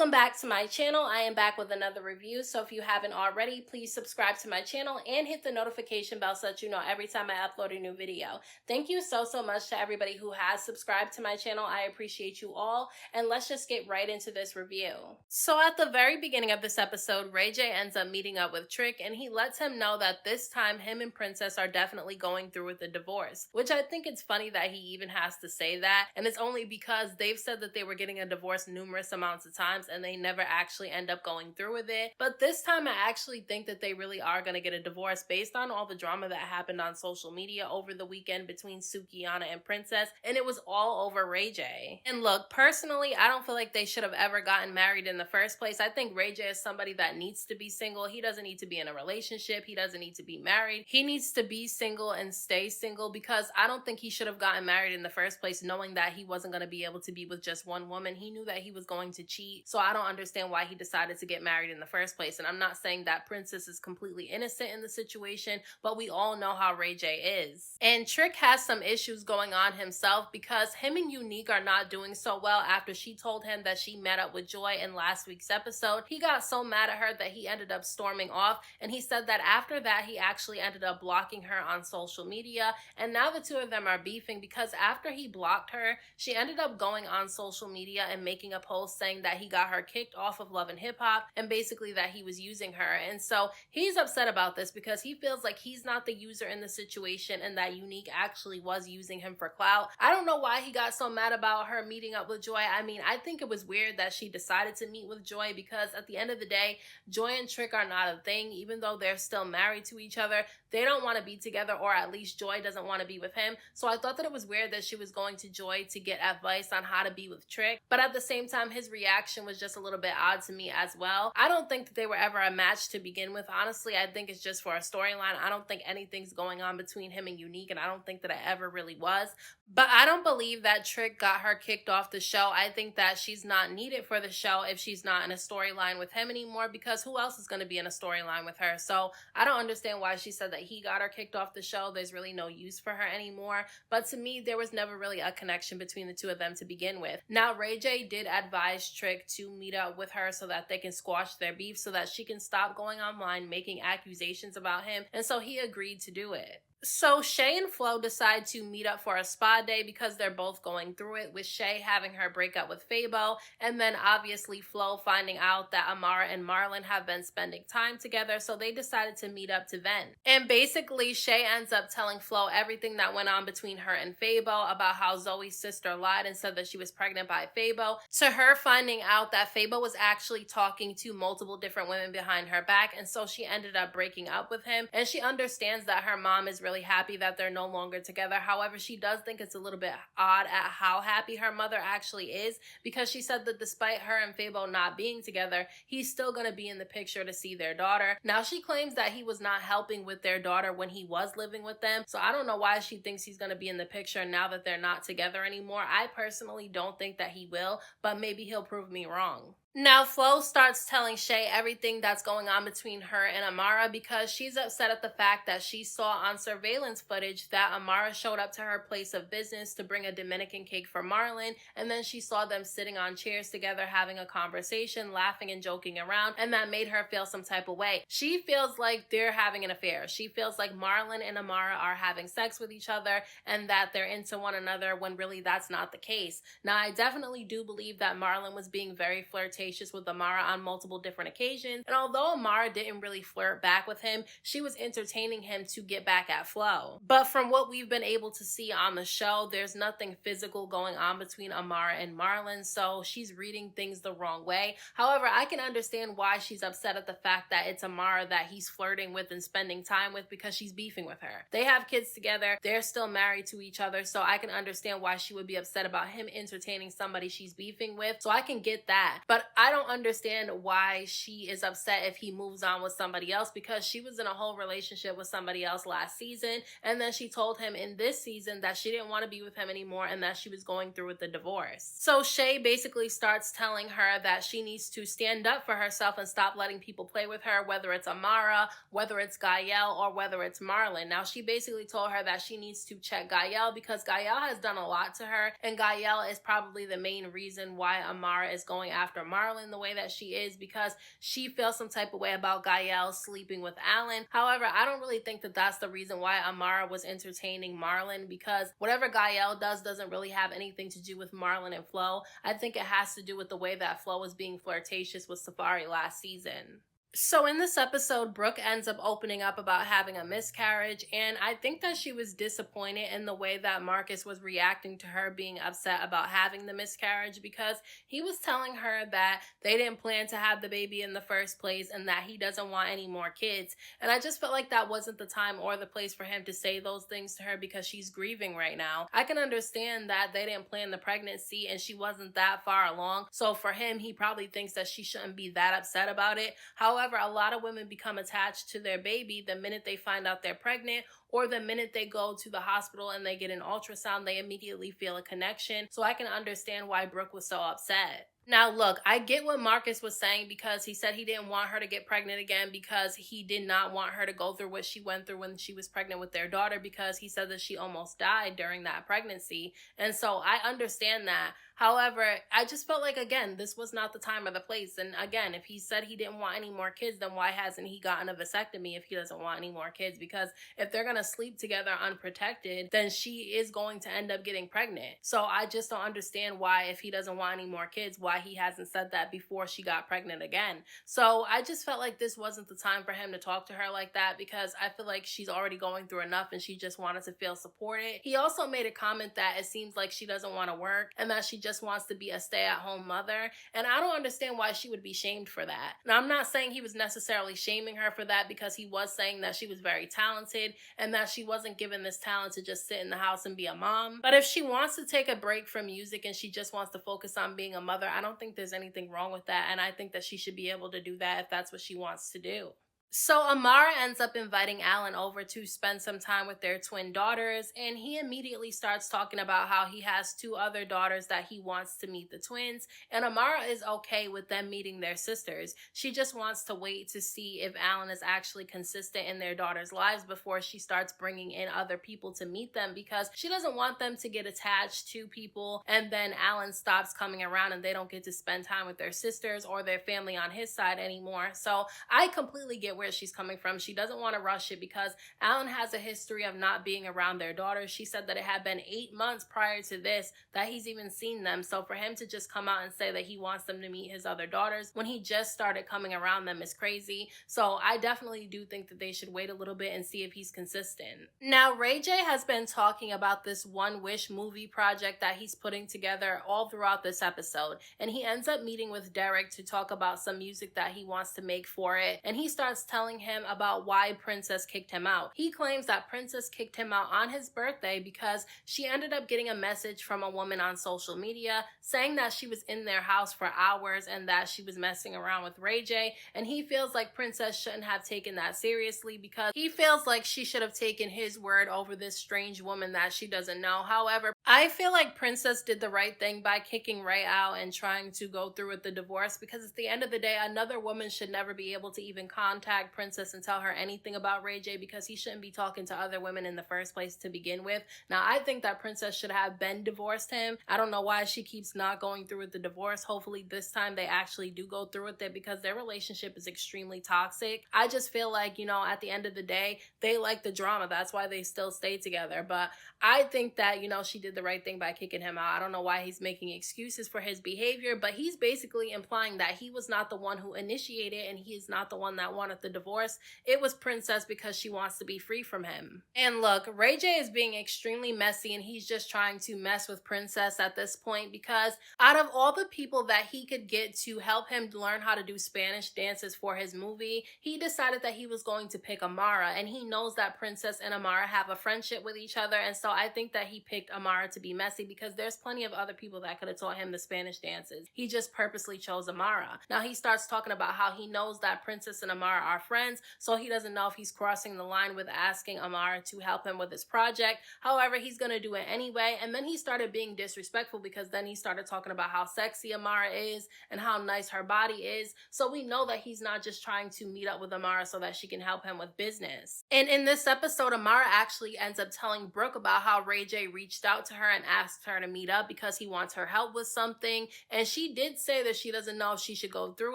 Welcome back to my channel. I am back with another review, so if you haven't already, please subscribe to my channel and hit the notification bell so that you know every time I upload a new video. Thank you so much to everybody who has subscribed to my channel. I appreciate you all, and let's just get right into this review. So at the very beginning of this episode, Ray J ends up meeting up with Trick, and he lets him know that this time him and Princess are definitely going through with the divorce, which I think it's funny that he even has to say that, and it's only because they've said that they were getting a divorce numerous amounts of times and they never actually end up going through with it. But this time I actually think that they really are going to get a divorce based on all the drama that happened on social media over the weekend between Sukiyana and Princess, and it was all over Ray J. And look, personally, I don't feel like they should have ever gotten married in the first place. I think Ray J is somebody that needs to be single. He doesn't need to be in a relationship. He doesn't need to be married. He needs to be single and stay single, because I don't think he should have gotten married in the first place knowing that he wasn't going to be able to be with just one woman. He knew that he was going to cheat, so I don't understand why he decided to get married in the first place. And I'm not saying that Princess is completely innocent in the situation, but we all know how Ray J is. And Trick has some issues going on himself, because him and Unique are not doing so well after she told him that she met up with Joy in last week's episode. He got so mad at her that he ended up storming off, and he said that after that he actually ended up blocking her on social media, and now the two of them are beefing because after he blocked her, she ended up going on social media and making a post saying that he got her kicked off of Love and Hip Hop and basically that he was using her. And so he's upset about this because he feels like he's not the user in the situation and that Unique actually was using him for clout. I don't know why he got so mad about her meeting up with Joy. I mean, I think it was weird that she decided to meet with Joy, because at the end of the day, Joy and Trick are not a thing. Even though they're still married to each other, they don't want to be together, or at least Joy doesn't want to be with him. So I thought that it was weird that she was going to Joy to get advice on how to be with Trick. But at the same time, his reaction was just a little bit odd to me as well. I don't think that they were ever a match to begin with. Honestly, I think it's just for a storyline. I don't think anything's going on between him and Unique, and I don't think that it ever really was. But I don't believe that Trick got her kicked off the show. I think that she's not needed for the show if she's not in a storyline with him anymore, because who else is going to be in a storyline with her? So I don't understand why she said that he got her kicked off the show. There's really no use for her anymore. But to me, there was never really a connection between the two of them to begin with. Now, Ray J did advise Trick to meet up with her so that they can squash their beef, so that she can stop going online making accusations about him. And so he agreed to do it. So Shay and Flo decide to meet up for a spa day because they're both going through it, with Shay having her breakup with Fabo, and then obviously Flo finding out that Amara and Marlon have been spending time together, so they decided to meet up to vent. And basically Shay ends up telling Flo everything that went on between her and Fabo, about how Zoe's sister lied and said that she was pregnant by Fabo, to her finding out that Fabo was actually talking to multiple different women behind her back, and so she ended up breaking up with him. And she understands that her mom is really happy that they're no longer together. However, she does think it's a little bit odd at how happy her mother actually is, because she said that despite her and Fabo not being together, he's still going to be in the picture to see their daughter. Now, she claims that he was not helping with their daughter when he was living with them, so I don't know why she thinks he's going to be in the picture now that they're not together anymore. I personally don't think that he will, but maybe he'll prove me wrong. Now, Flo starts telling Shay everything that's going on between her and Amara, because she's upset at the fact that she saw on surveillance footage that Amara showed up to her place of business to bring a Dominican cake for Marlon, and then she saw them sitting on chairs together having a conversation, laughing and joking around, and that made her feel some type of way. She feels like they're having an affair. She feels like Marlon and Amara are having sex with each other and that they're into one another, when really that's not the case. Now, I definitely do believe that Marlon was being very flirtatious with Amara on multiple different occasions, and although Amara didn't really flirt back with him, she was entertaining him to get back at Flo. But from what we've been able to see on the show, there's nothing physical going on between Amara and Marlon, so she's reading things the wrong way. However, I can understand why she's upset at the fact that it's Amara that he's flirting with and spending time with, because she's beefing with her. They have kids together, they're still married to each other, so I can understand why she would be upset about him entertaining somebody she's beefing with, so I can get that. But I don't understand why she is upset if he moves on with somebody else, because she was in a whole relationship with somebody else last season, and then she told him in this season that she didn't want to be with him anymore and that she was going through with the divorce. So Shay basically starts telling her that she needs to stand up for herself and stop letting people play with her, whether it's Amara, whether it's Gael, or whether it's Marlon. Now, she basically told her that she needs to check Gael, because Gael has done a lot to her, and Gael is probably the main reason why Amara is going after Marlon. Marlon the way that she is because she feels some type of way about Gael sleeping with Alan. However, I don't really think that that's the reason why Amara was entertaining Marlon, because whatever Gael does doesn't really have anything to do with Marlon and Flo. I think it has to do with the way that Flo was being flirtatious with Safari last season. So in this episode, Brooke ends up opening up about having a miscarriage, and I think that she was disappointed in the way that Marcus was reacting to her being upset about having the miscarriage, because he was telling her that they didn't plan to have the baby in the first place and that he doesn't want any more kids. And I just felt like that wasn't the time or the place for him to say those things to her because she's grieving right now. I can understand that they didn't plan the pregnancy and she wasn't that far along. So for him, he probably thinks that she shouldn't be that upset about it. However, a lot of women become attached to their baby the minute they find out they're pregnant, or the minute they go to the hospital and they get an ultrasound, they immediately feel a connection. So I can understand why Brooke was so upset. Now, look, I get what Marcus was saying, because he said he didn't want her to get pregnant again because he did not want her to go through what she went through when she was pregnant with their daughter, because he said that she almost died during that pregnancy. And so I understand that. However, I just felt like, again, this was not the time or the place. And again, if he said he didn't want any more kids, then why hasn't he gotten a vasectomy if he doesn't want any more kids? Because if they're going to sleep together unprotected, then she is going to end up getting pregnant. So I just don't understand why, if he doesn't want any more kids, why he hasn't said that before she got pregnant again. So I just felt like this wasn't the time for him to talk to her like that, because I feel like she's already going through enough and she just wanted to feel supported. He also made a comment that it seems like she doesn't want to work and that she just wants to be a stay-at-home mother. And I don't understand why she would be shamed for that. Now, I'm not saying he was necessarily shaming her for that, because he was saying that she was very talented and that she wasn't given this talent to just sit in the house and be a mom. But if she wants to take a break from music and she just wants to focus on being a mother, I don't think there's anything wrong with that. And I think that she should be able to do that if that's what she wants to do. So Amara ends up inviting Alan over to spend some time with their twin daughters, and he immediately starts talking about how he has two other daughters that he wants to meet the twins, and Amara is okay with them meeting their sisters. She just wants to wait to see if Alan is actually consistent in their daughters' lives before she starts bringing in other people to meet them, because she doesn't want them to get attached to people and then Alan stops coming around and they don't get to spend time with their sisters or their family on his side anymore. So I completely get where she's coming from. She doesn't want to rush it because Alan has a history of not being around their daughters. She said that it had been 8 months prior to this that he's even seen them. So for him to just come out and say that he wants them to meet his other daughters when he just started coming around them is crazy. So I definitely do think that they should wait a little bit and see if he's consistent. Now, Ray J has been talking about this One Wish movie project that he's putting together all throughout this episode. And he ends up meeting with Derek to talk about some music that he wants to make for it. And he starts telling him about why Princess kicked him out. He claims that Princess kicked him out on his birthday because she ended up getting a message from a woman on social media saying that she was in their house for hours and that she was messing around with Ray J. And he feels like Princess shouldn't have taken that seriously because he feels like she should have taken his word over this strange woman that she doesn't know. However, I feel like Princess did the right thing by kicking Ray out and trying to go through with the divorce, because at the end of the day, another woman should never be able to even contact Princess and tell her anything about Ray J, because he shouldn't be talking to other women in the first place to begin with. Now, I think that Princess should have been divorced him. I don't know why she keeps not going through with the divorce. Hopefully this time they actually do go through with it, because their relationship is extremely toxic. I just feel like, you know, at the end of the day, they like the drama. That's why they still stay together. But I think that, you know, she did the right thing by kicking him out. I don't know why he's making excuses for his behavior, but he's basically implying that he was not the one who initiated and he is not the one that wanted the divorce. It was Princess because she wants to be free from him. And look, Ray J is being extremely messy and he's just trying to mess with Princess at this point, because out of all the people that he could get to help him learn how to do Spanish dances for his movie, he decided that he was going to pick Amara, and he knows that Princess and Amara have a friendship with each other, and so I think that he picked Amara to be messy because there's plenty of other people that could have taught him the Spanish dances. He just purposely chose Amara. Now he starts talking about how he knows that Princess and Amara are are friends, so he doesn't know if he's crossing the line with asking Amara to help him with his project. However, he's gonna do it anyway. And then he started being disrespectful because then he started talking about how sexy Amara is and how nice her body is. So we know that he's not just trying to meet up with Amara so that she can help him with business. And in this episode, Amara actually ends up telling Brooke about how Ray J reached out to her and asked her to meet up because he wants her help with something. And she did say that she doesn't know if she should go through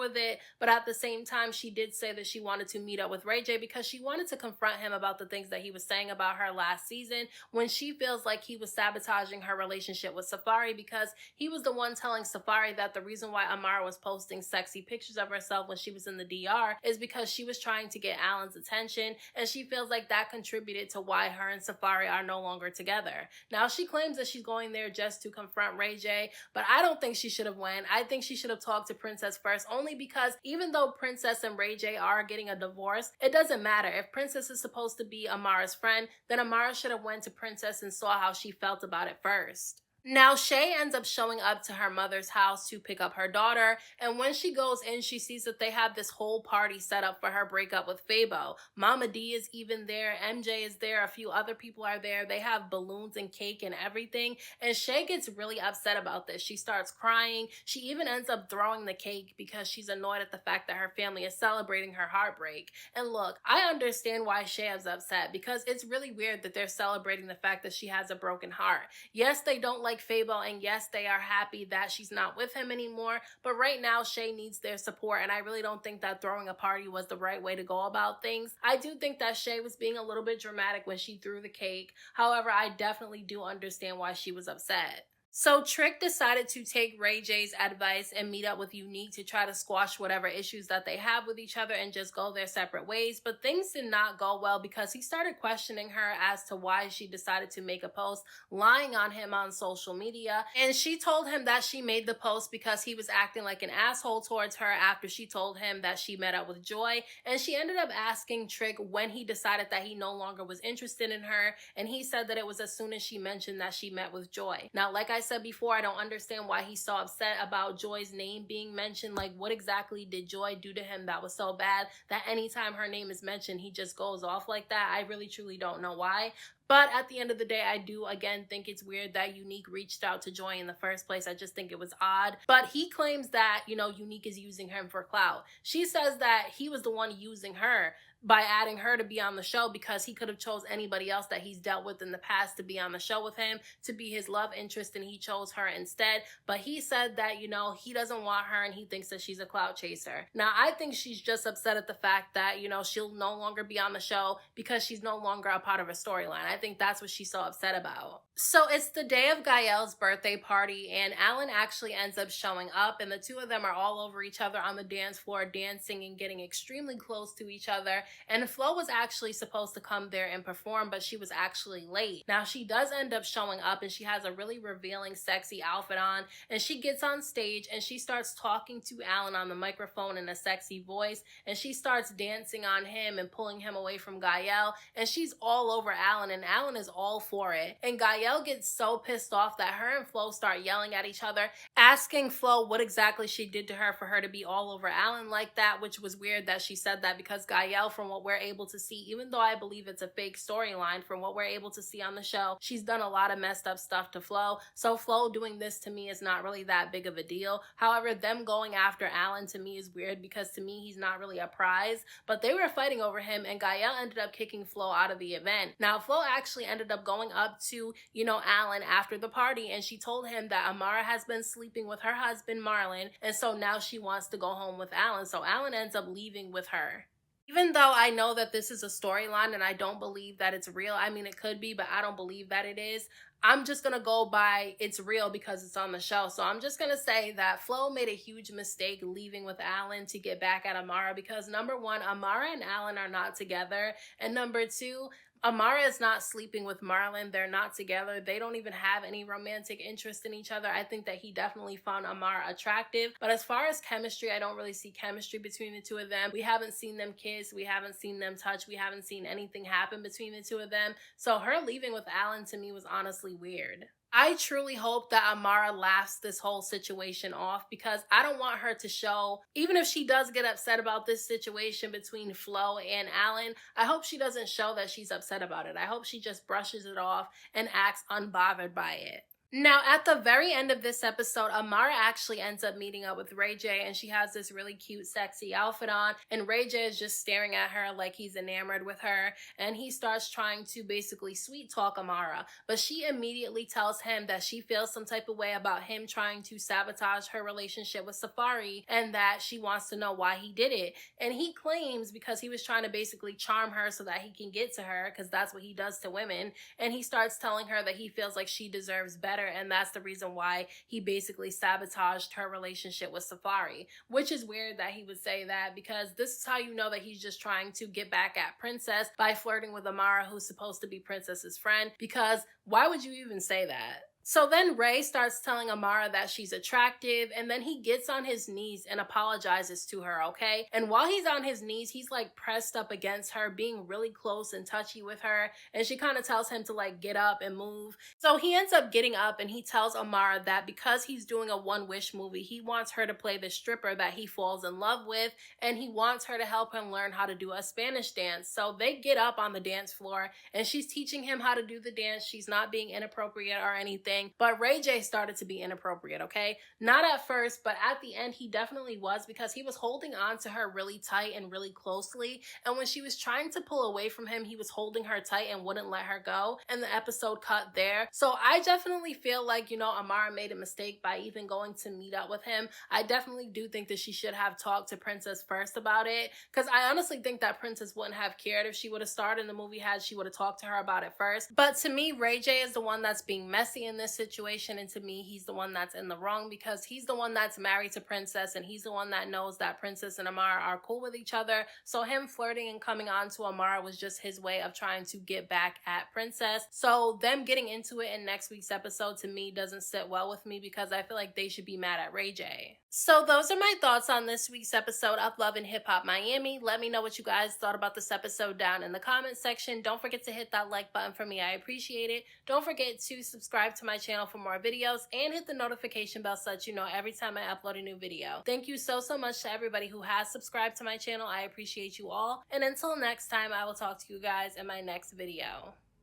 with it, but at the same time, she did say that she wanted to meet up with Ray J because she wanted to confront him about the things that he was saying about her last season, when she feels like he was sabotaging her relationship with Safari, because he was the one telling Safari that the reason why Amara was posting sexy pictures of herself when she was in the DR is because she was trying to get Alan's attention, and she feels like that contributed to why her and Safari are no longer together. Now, she claims that she's going there just to confront Ray J, but I don't think she should have went. I think she should have talked to Princess first, only because even though Princess and Ray J are getting a divorce, it doesn't matter. If Princess is supposed to be Amara's friend, then Amara should have went to Princess and saw how she felt about it first. Now, Shay ends up showing up to her mother's house to pick up her daughter, and when she goes in, she sees that they have this whole party set up for her breakup with Fabo. Mama D is even there, MJ is there, a few other people are there. They have balloons and cake and everything, and Shay gets really upset about this. She starts crying. She even ends up throwing the cake because she's annoyed at the fact that her family is celebrating her heartbreak. And look, I understand why Shay is upset, because it's really weird that they're celebrating the fact that she has a broken heart. Yes, they don't like Fabo, and yes, they are happy that she's not with him anymore, but right now Shay needs their support, and I really don't think that throwing a party was the right way to go about things. I do think that Shay was being a little bit dramatic when she threw the cake. However, I definitely do understand why she was upset. So Trick decided to take Ray J's advice and meet up with Unique to try to squash whatever issues that they have with each other and just go their separate ways. But things did not go well because he started questioning her as to why she decided to make a post lying on him on social media. And she told him that she made the post because he was acting like an asshole towards her after she told him that she met up with Joy. And she ended up asking Trick when he decided that he no longer was interested in her. And he said that it was as soon as she mentioned that she met with Joy. Now, like I said before, I don't understand why he's so upset about Joy's name being mentioned. Like, what exactly did Joy do to him that was so bad that anytime her name is mentioned, he just goes off like that? I really truly don't know why. But at the end of the day, I do again think it's weird that Unique reached out to Joy in the first place. I just think it was odd. But he claims that, Unique is using him for clout. She says that he was the one using her by adding her to be on the show because he could have chose anybody else that he's dealt with in the past to be on the show with him, to be his love interest, and he chose her instead. But he said that, he doesn't want her and he thinks that she's a clout chaser. Now, I think she's just upset at the fact that, she'll no longer be on the show because she's no longer a part of a storyline. I think that's what she's so upset about. So it's the day of Gael's birthday party, and Alan actually ends up showing up, and the two of them are all over each other on the dance floor, dancing and getting extremely close to each other. And Flo was actually supposed to come there and perform, but she was actually late. Now, she does end up showing up, and she has a really revealing, sexy outfit on, and she gets on stage, and she starts talking to Alan on the microphone in a sexy voice, and she starts dancing on him and pulling him away from Gael, and she's all over Alan, and Alan is all for it. And Gael gets so pissed off that her and Flo start yelling at each other, asking Flo what exactly she did to her for her to be all over Alan like that, which was weird that she said that because Gael, from what we're able to see, even though I believe it's a fake storyline, from what we're able to see on the show, she's done a lot of messed up stuff to Flo. So Flo doing this to me is not really that big of a deal. However, them going after Alan to me is weird because to me he's not really a prize, but they were fighting over him, and Gael ended up kicking Flo out of the event. Now, Flo actually ended up going up to, Alan after the party, and she told him that Amara has been sleeping with her husband, Marlon, and so now she wants to go home with Alan. So Alan ends up leaving with her. Even though I know that this is a storyline and I don't believe that it's real, I mean, it could be, but I don't believe that it is. I'm just going to go by it's real because it's on the show. So I'm just going to say that Flo made a huge mistake leaving with Alan to get back at Amara because, number one, Amara and Alan are not together. And number two, Amara is not sleeping with Marlon. They're not together. They don't even have any romantic interest in each other. I think that he definitely found Amara attractive. But as far as chemistry, I don't really see chemistry between the two of them. We haven't seen them kiss. We haven't seen them touch. We haven't seen anything happen between the two of them. So her leaving with Alan to me was honestly weird. I truly hope that Amara laughs this whole situation off because I don't want her to show, even if she does get upset about this situation between Flo and Alan, I hope she doesn't show that she's upset about it. I hope she just brushes it off and acts unbothered by it. Now, at the very end of this episode, Amara actually ends up meeting up with Ray J, and she has this really cute, sexy outfit on. And Ray J is just staring at her like he's enamored with her. And he starts trying to basically sweet talk Amara. But she immediately tells him that she feels some type of way about him trying to sabotage her relationship with Safari and that she wants to know why he did it. And he claims because he was trying to basically charm her so that he can get to her, because that's what he does to women. And he starts telling her that he feels like she deserves better, and that's the reason why he basically sabotaged her relationship with Safari, which is weird that he would say that, because this is how you know that he's just trying to get back at Princess by flirting with Amara, who's supposed to be Princess's friend, because why would you even say that? So then Ray starts telling Amara that she's attractive, and then he gets on his knees and apologizes to her, okay? And while he's on his knees, he's like pressed up against her, being really close and touchy with her, and she kind of tells him to like get up and move. So he ends up getting up and he tells Amara that because he's doing a One Wish movie, he wants her to play the stripper that he falls in love with, and he wants her to help him learn how to do a Spanish dance. So they get up on the dance floor and she's teaching him how to do the dance. She's not being inappropriate or anything. But Ray J started to be inappropriate, okay? Not at first, but at the end, he definitely was, because he was holding on to her really tight and really closely. And when she was trying to pull away from him, he was holding her tight and wouldn't let her go. And the episode cut there. So I definitely feel like, Amara made a mistake by even going to meet up with him. I definitely do think that she should have talked to Princess first about it, because I honestly think that Princess wouldn't have cared if she would have starred in the movie had she would have talked to her about it first. But to me, Ray J is the one that's being messy in this situation, and to me he's the one that's in the wrong, because he's the one that's married to Princess and he's the one that knows that Princess and Amara are cool with each other. So him flirting and coming on to Amara was just his way of trying to get back at Princess. So them getting into it in next week's episode to me doesn't sit well with me, because I feel like they should be mad at Ray J. So those are my thoughts on this week's episode of Love and Hip Hop Miami. Let me know what you guys thought about this episode down in the comment section. Don't forget to hit that like button for me. I appreciate it. Don't forget to subscribe to my channel for more videos and hit the notification bell so that you know every time I upload a new video. Thank you so much to everybody who has subscribed to my channel. I appreciate you all. And until next time, I will talk to you guys in my next video.